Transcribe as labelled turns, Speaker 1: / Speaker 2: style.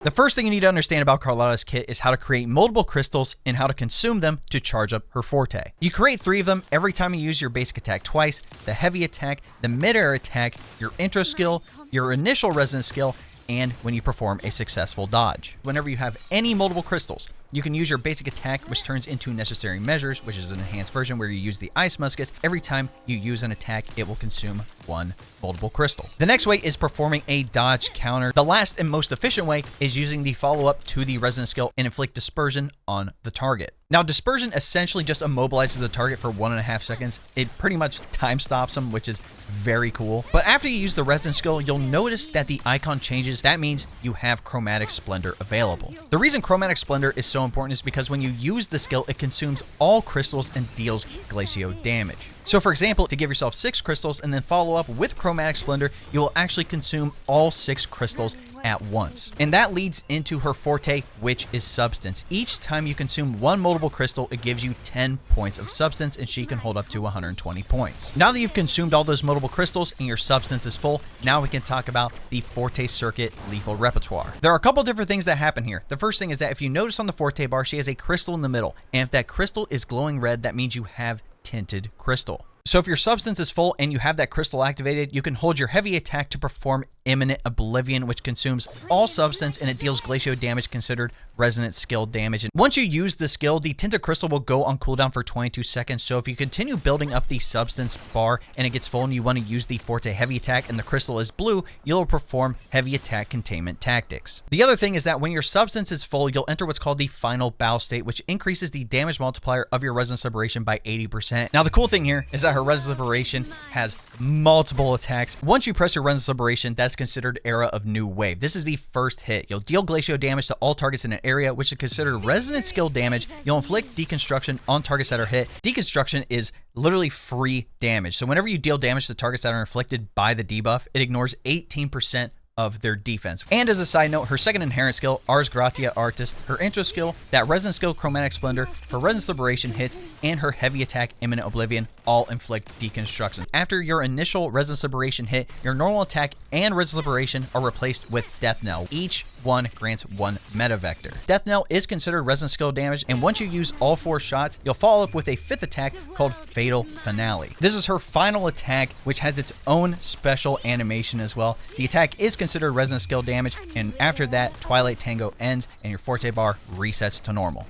Speaker 1: The first thing you need to understand about Carlotta's kit is how to create multiple crystals and how to consume them to charge up her forte. You create 3 of them every time you use your basic attack twice, the heavy attack, the mid-air attack, your intro skill, your initial resonance skill, and when you perform a successful dodge. Whenever you have any multiple crystals, you can use your basic attack, which turns into necessary measures, which is an enhanced version where you use the ice muskets. Every time you use an attack, it will consume 1 multiple crystal. The next way is performing a dodge counter. The last and most efficient way is using the follow-up to the resonance skill and inflict dispersion on the target. Now, dispersion essentially just immobilizes the target for 1.5 seconds. It pretty much time stops them, which is very cool. But after you use the resonance skill, you'll notice that the icon changes. That means you have Chromatic Splendor available. The reason Chromatic Splendor is so important is because when you use the skill, it consumes all crystals and deals GLACIO damage. So for example, to give yourself 6 crystals and then follow up with Chromatic Splendor, you will actually consume all 6 crystals at once. And that leads into her forte, which is substance. Each time you consume 1 multiple crystal, it gives you 10 points of substance, and she can hold up to 120 points. Now that you've consumed all those multiple crystals and your substance is full, now we can talk about the forte circuit lethal repertoire. There are a couple different things that happen here. The first thing is that if you notice on the forte bar, she has a crystal in the middle, and if that crystal is glowing red, that means you have tinted crystal. So if your substance is full and you have that crystal activated, you can hold your heavy attack to perform Imminent Oblivion, which consumes all substance and it deals GLACIO damage considered resonant skill damage. And once you use the skill, the tinted crystal will go on cooldown for 22 seconds. So if you continue building up the substance bar and it gets full and you want to use the forte heavy attack and the crystal is blue, you'll perform heavy attack containment tactics. The other thing is that when your substance is full, you'll enter what's called the final bow state, which increases the damage multiplier of your resonance liberation by 80%. Now the cool thing here is that her resonance liberation has multiple attacks. Once you press your resonance liberation, that's considered Era of New Wave. This is the first hit. You'll deal GLACIO damage to all targets in an area, which is considered resonant skill damage. You'll inflict deconstruction on targets that are hit. Deconstruction is literally free damage. So whenever you deal damage to targets that are inflicted by the debuff, it ignores 18% of their defense. And as a side note, her second inherent skill, Ars Gratia Artis, her intro skill, that resonance skill, Chromatic Splendor, her resonance liberation hits, and her heavy attack, Imminent Oblivion, all inflict deconstruction. After your initial resonance liberation hit, your normal attack and resonance liberation are replaced with Death Knell. Each one grants 1 meta vector. Death Knell is considered resonance skill damage, and once you use all 4 shots, you'll follow up with a 5th attack called Fatal Finale. This is her final attack, which has its own special animation as well. The attack is considered resonance skill damage, and after that, Twilight Tango ends and your forte bar resets to normal.